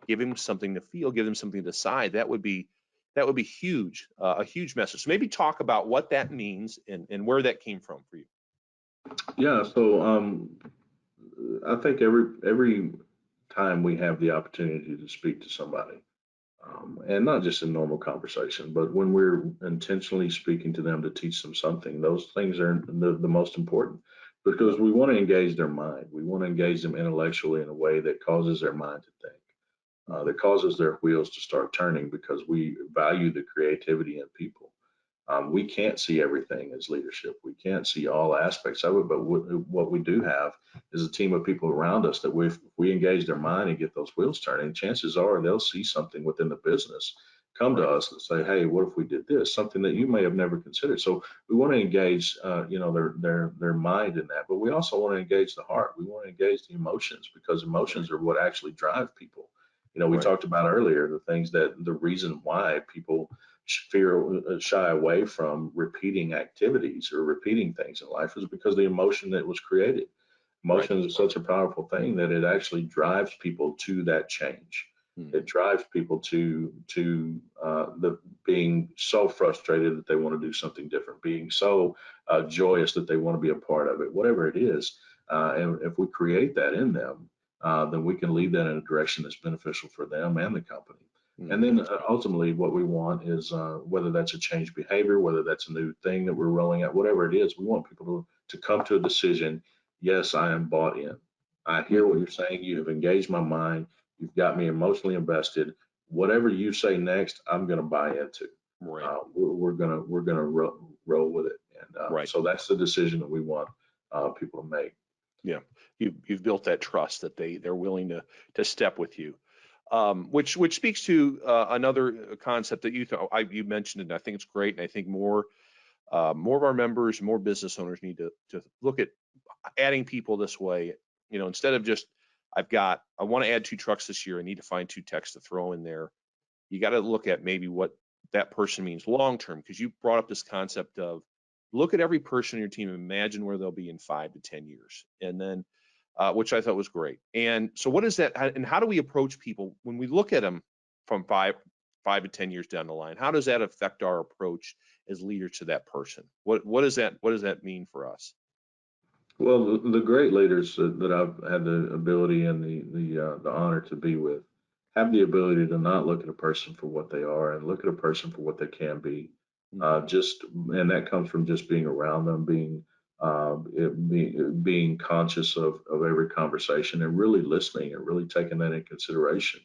give them something to feel, give them something to decide, that would be huge, a huge message. So maybe talk about what that means and where that came from for you. Yeah. So I think every time we have the opportunity to speak to somebody, and not just in normal conversation, but when we're intentionally speaking to them to teach them something, those things are the most important, because we want to engage their mind. We want to engage them intellectually in a way that causes their mind to think, that causes their wheels to start turning, because we value the creativity in people. We can't see everything as leadership. We can't see all aspects of it, but what we do have is a team of people around us that if we engage their mind and get those wheels turning, chances are they'll see something within the business, come to us and say, hey, what if we did this? Something that you may have never considered. So we want to engage, their mind in that, but we also want to engage the heart. We want to engage the emotions, because emotions are what actually drive people. We talked about earlier the reason why people shy away from repeating activities or repeating things in life is because the emotion that was created. Emotion is such a powerful thing that it actually drives people to that change. It drives people to the being so frustrated that they want to do something different, being so joyous that they want to be a part of it, whatever it is. And if we create that in them, then we can lead that in a direction that's beneficial for them and the company. And then ultimately what we want is, whether that's a change behavior, whether that's a new thing that we're rolling out, whatever it is, we want people to come to a decision. Yes, I am bought in. I hear what you're saying. You have engaged my mind. You've got me emotionally invested. Whatever you say next, I'm going to buy into. We're gonna roll with it. And so that's the decision that we want people to make. Yeah, you've built that trust that they're willing to step with you. Which speaks to another concept that you mentioned, and I think it's great. And I think more of our members, more business owners need to look at adding people this way. Instead of just I want to add 2 trucks this year. I need to find 2 techs to throw in there. You got to look at maybe what that person means long term, because you brought up this concept of look at every person in your team and imagine where they'll be in 5 to 10 years, and then. Which I thought was great. And so what is that, and how do we approach people when we look at them from 5 to 10 years down the line? How does that affect our approach as leaders to that person? What does that mean for us? Well, the great leaders that I've had the ability and the honor to be with have the ability to not look at a person for what they are and look at a person for what they can be. And that comes from just being around them, being conscious of every conversation and really listening and really taking that in consideration.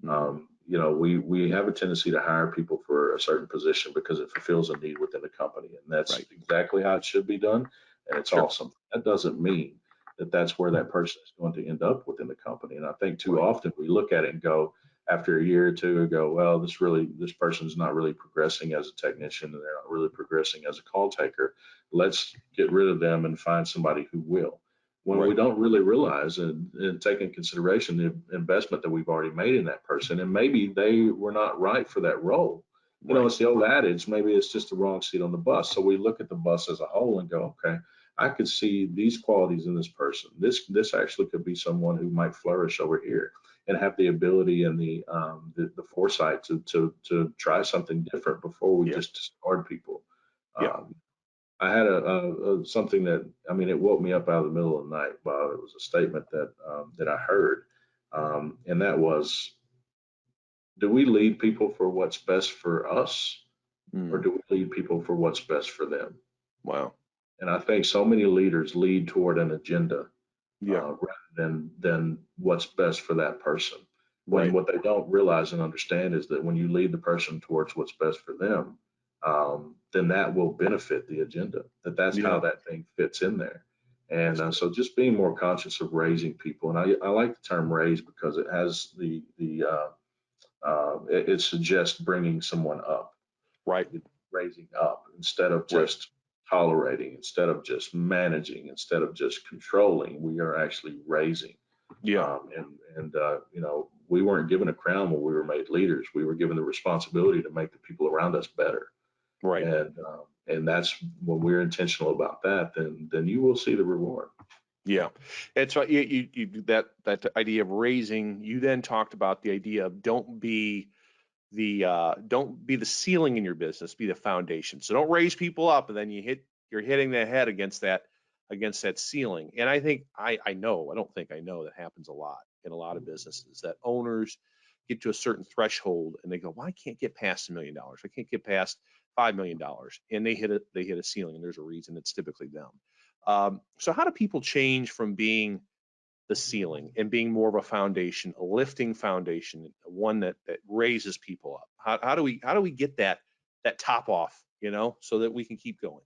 We have a tendency to hire people for a certain position because it fulfills a need within the company, and that's exactly how it should be done. And it's awesome. That doesn't mean that that's where that person is going to end up within the company. And I think too often we look at it and go, after a year or two, go, well, this person's not really progressing as a technician, and they're not really progressing as a call taker. Let's get rid of them and find somebody who will. When we don't really realize and take in consideration the investment that we've already made in that person, and maybe they were not right for that role. It's the old adage, maybe it's just the wrong seat on the bus. So we look at the bus as a whole and go, okay, I could see these qualities in this person. This actually could be someone who might flourish over here and have the ability and the foresight to try something different before we just discard people. I had something that, it woke me up out of the middle of the night, Bob. It was a statement that I heard, and that was, do we lead people for what's best for us, or do we lead people for what's best for them? Wow. And I think so many leaders lead toward an agenda rather than what's best for that person. When what they don't realize and understand is that when you lead the person towards what's best for them, then that will benefit the agenda. That's how that thing fits in there. And so just being more conscious of raising people, and I like the term raise because it has it suggests bringing someone up, Right. raising up instead of just tolerating, instead of just managing, instead of just controlling. We are actually raising. Yeah. You know, we weren't given a crown when we were made leaders. We were given the responsibility to make the people around us better. Right. And that's when we're intentional about that, then you will see the reward. Yeah, it's right. You that idea of raising. You then talked about the idea of don't be the ceiling in your business, be the foundation. So don't raise people up and then you're hitting their head against that ceiling. And I think I know that happens a lot in a lot of businesses, that owners get to a certain threshold and they go, well, I can't get past $1 million. I can't get past $5 million. And they hit a ceiling, and there's a reason. It's typically them. So how do people change from being the ceiling and being more of a foundation, a lifting foundation, one that raises people up? How do we get that top off, so that we can keep going?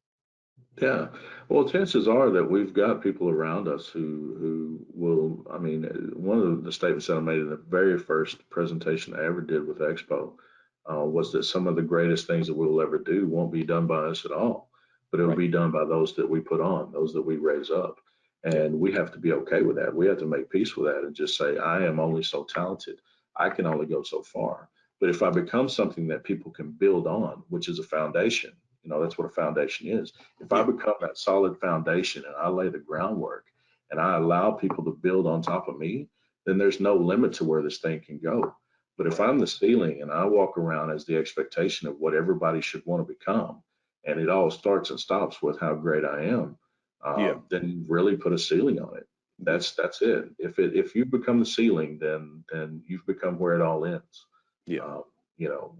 Yeah, well, chances are that we've got people around us who will. I mean, one of the statements that I made in the very first presentation I ever did with Expo was that some of the greatest things that we'll ever do won't be done by us at all, but it will be done by those that we put on, those that we raise up. And we have to be okay with that. We have to make peace with that and just say, I am only so talented. I can only go so far. But if I become something that people can build on, which is a foundation, that's what a foundation is. If I become that solid foundation and I lay the groundwork and I allow people to build on top of me, then there's no limit to where this thing can go. But if I'm the ceiling and I walk around as the expectation of what everybody should want to become, and it all starts and stops with how great I am, then you really put a ceiling on it. That's it. If you become the ceiling, then you've become where it all ends.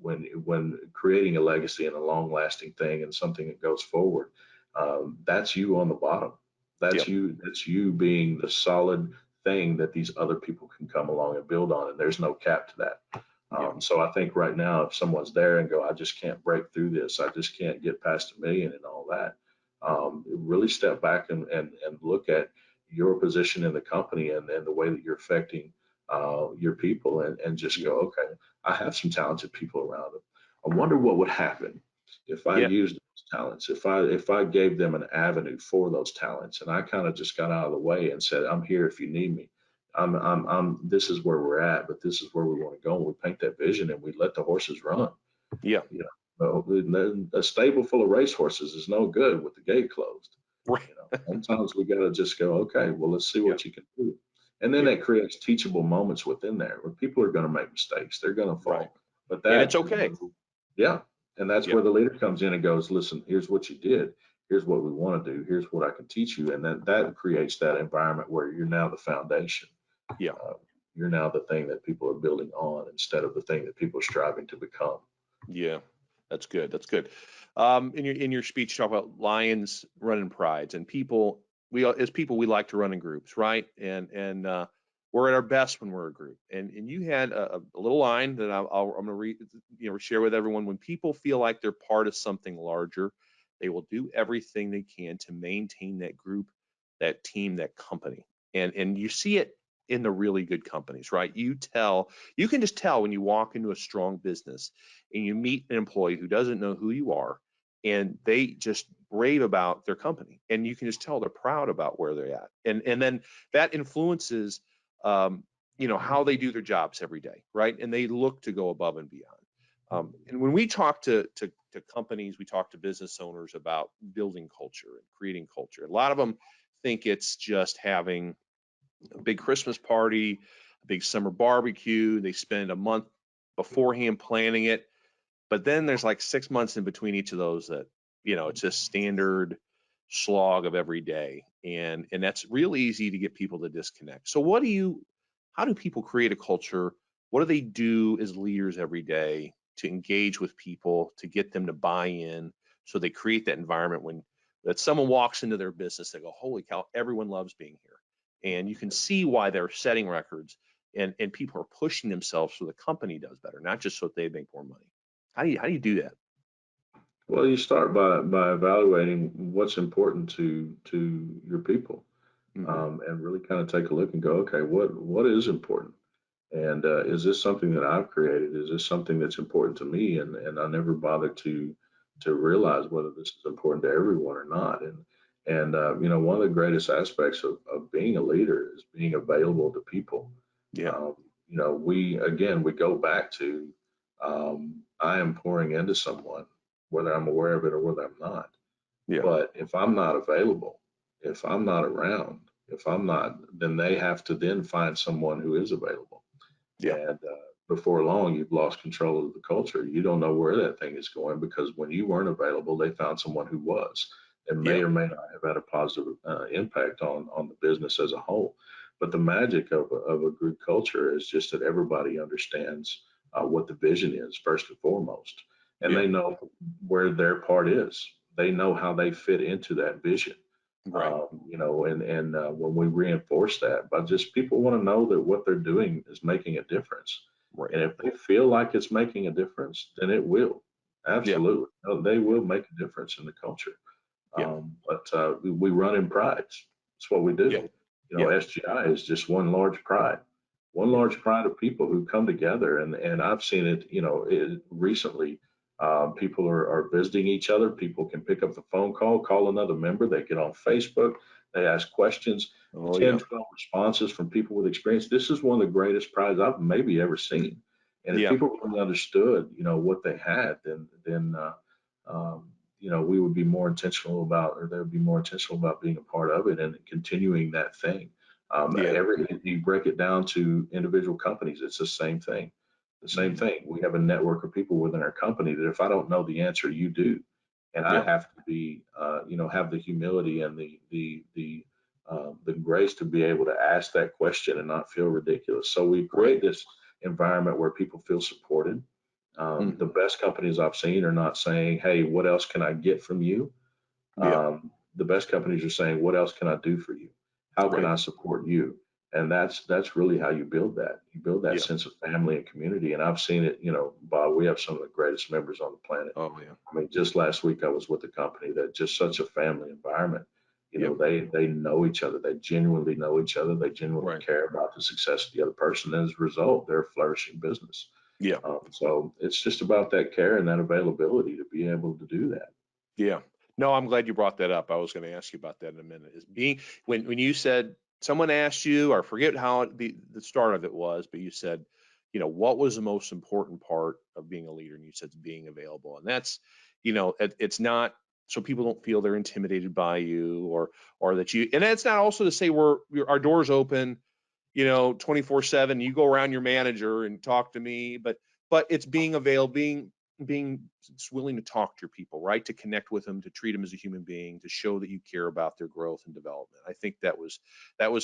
When creating a legacy and a long-lasting thing and something that goes forward, that's you on the bottom. That's you being the solid thing that these other people can come along and build on, and there's no cap to that. So I think right now, if someone's there and go, I just can't break through this, I just can't get past $1 million and all that, really step back and look at your position in the company and the way that you're affecting your people, and just go, okay, I have some talented people around them. I wonder what would happen if I used those talents, if I gave them an avenue for those talents, and I kind of just got out of the way and said, I'm here if you need me. This is where we're at, but this is where we want to go. And we paint that vision and we let the horses run. A stable full of racehorses is no good with the gate closed. Right. Sometimes we got to just go, okay, well, let's see what you can do. And then it creates teachable moments within there where people are going to make mistakes. They're going to fall. But and it's okay. And that's where the leader comes in and goes, listen, here's what you did. Here's what we want to do. Here's what I can teach you. And then that creates that environment where you're now the foundation. You're now the thing that people are building on instead of the thing that people are striving to become. Yeah, that's good. That's good. In your speech, you talk about lions running prides, and people. We like to run in groups, right? And we're at our best when we're a group. And you had a little line that I'm going to read, share with everyone. When people feel like they're part of something larger, they will do everything they can to maintain that group, that team, that company. And you see it in the really good companies, right? You can just tell when you walk into a strong business and you meet an employee who doesn't know who you are, and they just rave about their company, and you can just tell they're proud about where they're at. And then that influences, how they do their jobs every day, right? And they look to go above and beyond. And when we talk to companies, we talk to business owners about building culture and creating culture. A lot of them think it's just having a big Christmas party, a big summer barbecue. They spend a month beforehand planning it. But then there's like 6 months in between each of those that, it's just standard slog of every day. And that's real easy to get people to disconnect. So how do people create a culture? What do they do as leaders every day to engage with people, to get them to buy in, so they create that environment that someone walks into their business, they go, holy cow, everyone loves being here. And you can see why they're setting records and people are pushing themselves so the company does better, not just so they make more money. How do you do that? Well, you start by evaluating what's important to your people, and really kind of take a look and go, okay, what is important, and is this something that I've created? Is this something that's important to me? And I never bothered to realize whether this is important to everyone or not. And one of the greatest aspects of being a leader is being available to people. Yeah. We go back to I am pouring into someone, whether I'm aware of it or whether I'm not. Yeah. But if I'm not available, if I'm not around, if I'm not, then they have to then find someone who is available. Yeah. And before long, you've lost control of the culture. You don't know where that thing is going because when you weren't available, they found someone who was, and may or may not have had a positive impact on the business as a whole. But the magic of a good culture is just that everybody understands what the vision is first and foremost, and Yeah. they know where their part is. They know how they fit into that vision. Right. When we reinforce that, but just people want to know that what they're doing is making a difference. Right. And if they feel like it's making a difference, then it will. Absolutely. No, they will make a difference in the culture. Yeah. But we run in prides. That's what we do. Yeah. SGI is just one large pride, of people who come together. And I've seen it, recently. People are visiting each other. People can pick up the phone call another member. They get on Facebook. They ask questions. Oh, 10, yeah. 12 responses from people with experience. This is one of the greatest prides I've maybe ever seen. And if Yeah. people really understood, what they had, then we would be more intentional about, or they would be more intentional about being a part of it and continuing that thing. Yeah. You break it down to individual companies, it's the same thing. The same thing. We have a network of people within our company that if I don't know the answer, you do, and I have to be, have the humility and the grace to be able to ask that question and not feel ridiculous. So we create this environment where people feel supported. The best companies I've seen are not saying, "Hey, what else can I get from you?" The best companies are saying, "What else can I do for you? How can I support you?" And that's really how you build that. You build that sense of family and community. And I've seen it. Bob, we have some of the greatest members on the planet. Oh, yeah. I mean, just last week I was with a company that just such a family environment. Yep. They know each other. They genuinely know each other. They genuinely care about the success of the other person. And as a result, they're a flourishing business. Yeah. So it's just about that care and that availability to be able to do that. Yeah. No, I'm glad you brought that up. I was going to ask you about that in a minute. Is being when you said someone asked you, or forget how the start of it was, but you said, what was the most important part of being a leader? And you said being available, and that's, it's not so people don't feel they're intimidated by you, or that you. And it's not also to say our doors open, 24/7. You go around your manager and talk to me, but it's being available, being willing to talk to your people, right? To connect with them, to treat them as a human being, to show that you care about their growth and development. I think that was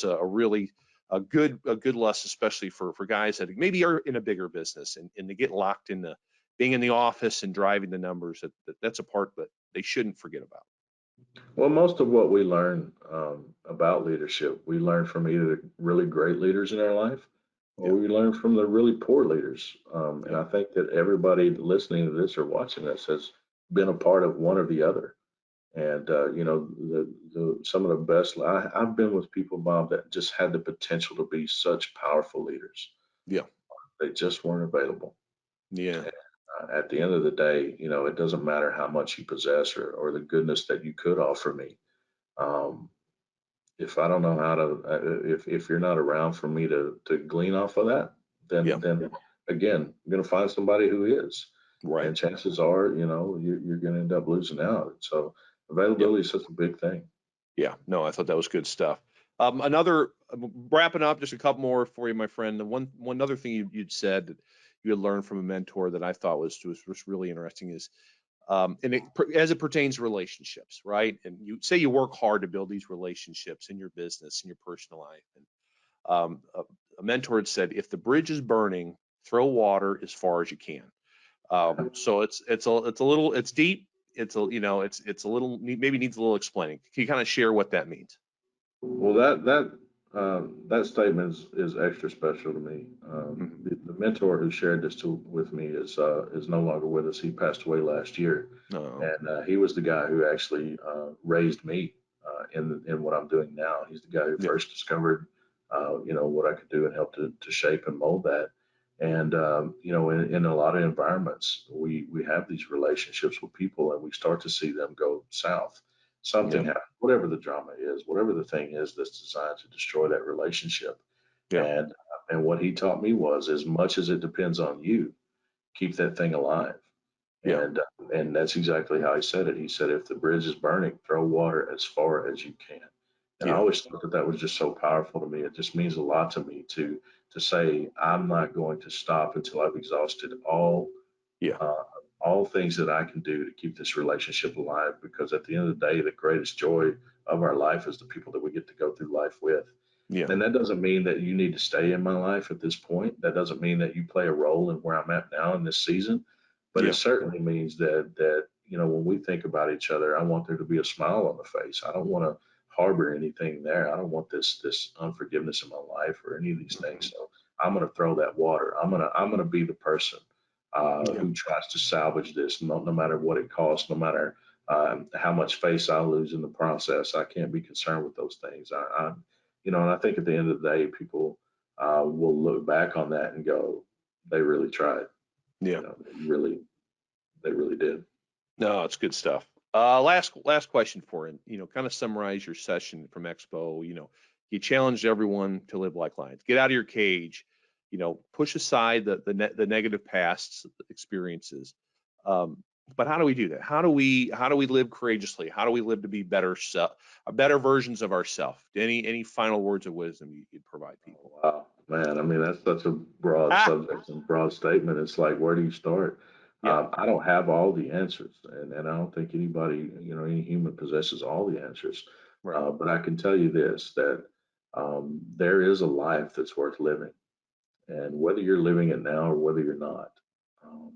a really a good lesson, especially for guys that maybe are in a bigger business and to get locked into being in the office and driving the numbers. That's a part that they shouldn't forget about. Well, most of what we learn about leadership, we learn from either the really great leaders in our life, or we learn from the really poor leaders. And I think that everybody listening to this or watching this has been a part of one or the other. And some of the best. I've been with people, Bob, that just had the potential to be such powerful leaders. Yeah. They just weren't available. Yeah. At the end of the day, it doesn't matter how much you possess or the goodness that you could offer me. If I don't know how to, if you're not around for me to glean off of that, then again, I'm going to find somebody who is. Right. And chances are, you're going to end up losing out. So availability is such a big thing. Yeah. No, I thought that was good stuff. Another wrapping up, just a couple more for you, my friend. The one other thing you'd said that you had learned from a mentor that I thought was really interesting is, as it pertains to relationships, right? And you say you work hard to build these relationships in your business, in your personal life. And a mentor had said, if the bridge is burning, throw water as far as you can. So it's deep. It's a little, maybe needs a little explaining. Can you kind of share what that means? Well, that That statement is extra special to me. The mentor who shared this with me is no longer with us. He passed away last year, No. and he was the guy who actually raised me in what I'm doing now. He's the guy who Yeah. first discovered, what I could do and help to shape and mold that. And in a lot of environments, we have these relationships with people, and we start to see them go south. Something Yeah. happens, whatever the drama is, whatever the thing is that's designed to destroy that relationship. Yeah. And what he taught me was, as much as it depends on you, keep that thing alive. Yeah. And that's exactly how he said it. He said, if the bridge is burning, throw water as far as you can. And I Yeah. always thought that was just so powerful to me. It just means a lot to me to say, I'm not going to stop until I've exhausted Yeah. uh, all things that I can do to keep this relationship alive. Because at the end of the day, the greatest joy of our life is the people that we get to go through life with. Yeah. And that doesn't mean that you need to stay in my life at this point. That doesn't mean that you play a role in where I'm at now in this season. But Yeah. it certainly means that when we think about each other, I want there to be a smile on the face. I don't want to harbor anything there. I don't want this unforgiveness in my life or any of these things. So I'm going to throw that water. I'm gonna be the person Yeah. who tries to salvage this, no matter what it costs, no matter how much face I lose in the process. I can't be concerned with those things. And I think at the end of the day, people will look back on that and go, they really tried. Yeah. They really did. No, it's good stuff. Last question for you. Kind of summarize your session from Expo. You challenged everyone to live like lions. Get out of your cage. Push aside the negative past experiences. But how do we do that? How do we live courageously? How do we live to be better versions of ourselves? Any final words of wisdom you'd provide people? Wow, man. I mean, that's such a broad subject and broad statement. It's like, where do you start? Yeah. I don't have all the answers, and I don't think anybody, any human possesses all the answers. Right. But I can tell you this, that there is a life that's worth living. And whether you're living it now or whether you're not, um,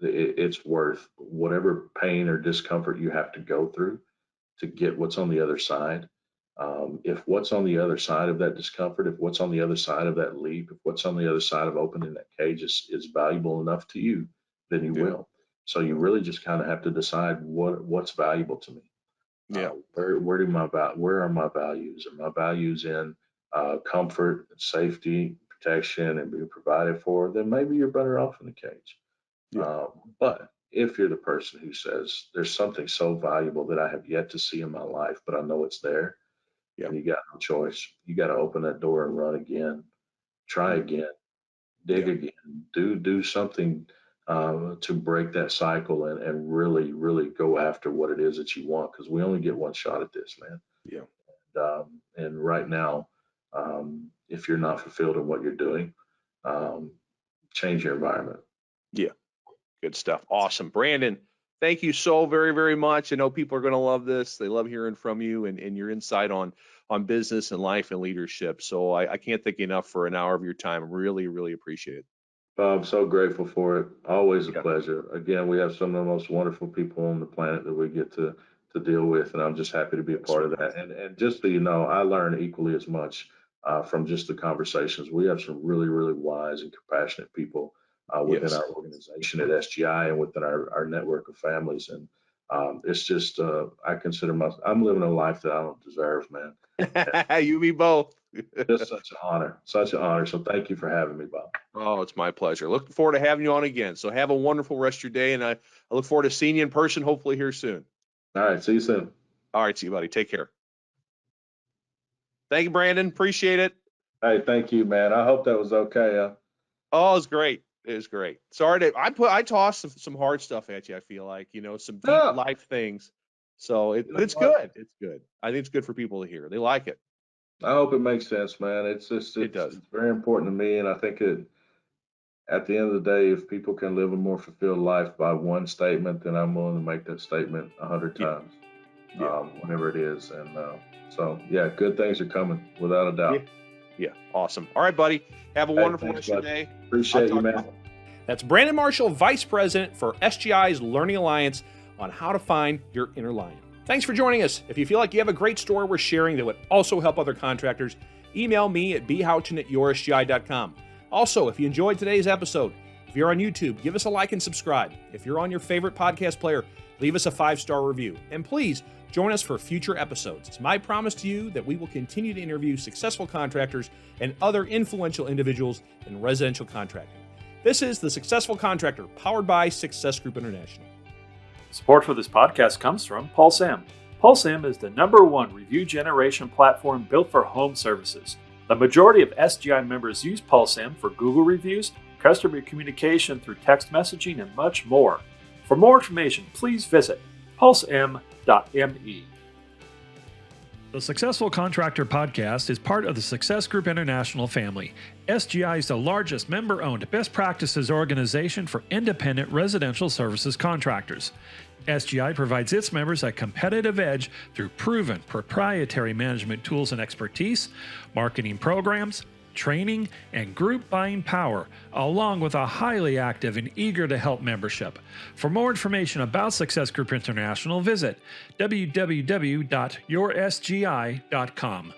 it's worth whatever pain or discomfort you have to go through to get what's on the other side. If what's on the other side of that discomfort, if what's on the other side of that leap, if what's on the other side of opening that cage is valuable enough to you, then you Yeah. will. So you really just kind of have to decide what's valuable to me. Yeah. Where are my values? Are my values in comfort, safety, protection, and being provided for? Then maybe you're better off in the cage. Yeah. But if you're the person who says there's something so valuable that I have yet to see in my life, but I know it's there, Yeah. and you got no choice. You got to open that door and run again, try again, dig Yeah. again, do something to break that cycle and really, really go after what it is that you want, because we only get one shot at this, man. Yeah. And right now, if you're not fulfilled in what you're doing, um, change your environment. Yeah. Good stuff. Awesome. Brandon, thank you so very, very much. I know people are going to love this. They love hearing from you and your insight on business and life and leadership. So I can't thank you enough for an hour of your time. Really, really appreciate it. I'm so grateful for it. Always a Yeah. pleasure. Again, we have some of the most wonderful people on the planet that we get to deal with, and I'm just happy to be a Yes, part sir. of that. And just so you know, I learn equally as much from just the conversations. We have some really, really wise and compassionate people within Yes. our organization at SGI and within our network of families. And it's just, I'm living a life that I don't deserve, man. You, me both. Just such an honor, such an honor. So thank you for having me, Bob. Oh, it's my pleasure. Looking forward to having you on again. So have a wonderful rest of your day. And I look forward to seeing you in person, hopefully here soon. All right. See you soon. All right. See you, buddy. Take care. Thank you, Brandon. Appreciate it. Hey, thank you, man. I hope that was okay. Oh, it was great. It was great. Sorry I tossed some hard stuff at you. I feel like, some deep No, life things. So you but know it's what? good. It's good. I think it's good for people to hear. They like it. I hope it makes sense, man. It does. It's very important to me, and I think at the end of the day, if people can live a more fulfilled life by one statement, then I'm willing to make that statement 100 Yeah. times, Yeah. whatever it is. And so, yeah, good things are coming without a doubt. Yeah. Awesome. All right, buddy. Have a wonderful rest of your day. Appreciate you, man. That's Brandon Marshall, Vice President for SGI's Learning Alliance, on how to find your inner lion. Thanks for joining us. If you feel like you have a great story worth sharing that would also help other contractors, email me at bhouchin@yoursgi.com. Also, if you enjoyed today's episode, if you're on YouTube, give us a like and subscribe. If you're on your favorite podcast player, leave us a 5-star review. And please join us for future episodes. It's my promise to you that we will continue to interview successful contractors and other influential individuals in residential contracting. This is the Successful Contractor, powered by Success Group International. Support for this podcast comes from PulseM. PulseM is the #1 review generation platform built for home services. The majority of SGI members use PulseM for Google reviews, customer communication through text messaging, and much more. For more information, please visit pulsem.me. The Successful Contractor Podcast is part of the Success Group International family. SGI is the largest member-owned best practices organization for independent residential services contractors. SGI provides its members a competitive edge through proven proprietary management tools and expertise, marketing programs, training, and group buying power, along with a highly active and eager to help membership. For more information about Success Group International, visit www.yoursgi.com.